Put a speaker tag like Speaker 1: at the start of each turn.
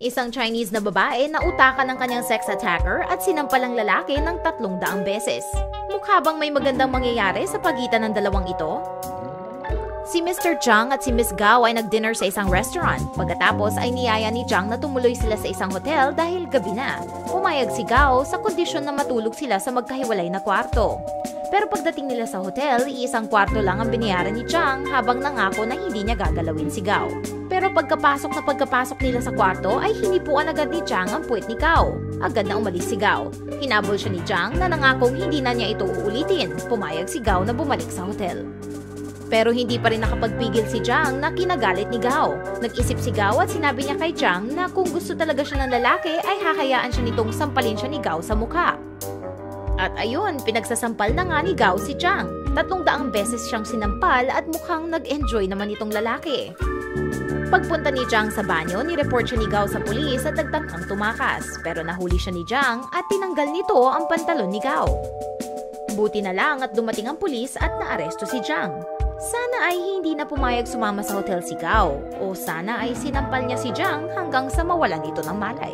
Speaker 1: Isang Chinese na babae na utakan ng kanyang sex attacker at sinampal ang lalaki ng 300 beses. Mukha bang may magandang mangyayari sa pagitan ng dalawang ito? Si Mr. Zhang at si Miss Gao ay nag-dinner sa isang restaurant. Pagkatapos ay niyaya ni Zhang na tumuloy sila sa isang hotel dahil gabi na. Pumayag si Gao sa kondisyon na matulog sila sa magkahiwalay na kwarto. Pero pagdating nila sa hotel, iisang kwarto lang ang binayaran ni Zhang habang nangako na hindi niya gagalawin si Gao. Pero pagkapasok nila sa kwarto ay hinipuan agad ni Zhang ang puwet ni Gao. Agad na umalis si Gao. Hinabol siya ni Zhang na nangakong hindi na niya ito uulitin. Pumayag si Gao na bumalik sa hotel. Pero hindi pa rin nakapagpigil si Zhang na kinagalit ni Gao. Nag-isip si Gao at sinabi niya kay Zhang na kung gusto talaga siya ng lalaki ay hahayaan siya nitong sampalin siya ni Gao sa mukha. At ayun, pinagsasampal na nga ni Gao si Zhang. 300 beses siyang sinampal at mukhang nag-enjoy naman itong lalaki. Pagpunta ni Zhang sa banyo, nireport siya ni Gao sa pulis at nagtangkang tumakas. Pero nahuli siya ni Zhang at tinanggal nito ang pantalon ni Gao. Buti na lang at dumating ang pulis at naaresto si Zhang. Sana ay hindi na pumayag sumama sa hotel si Gao o sana ay sinampal niya si Zhang hanggang sa mawalan ito ng malay.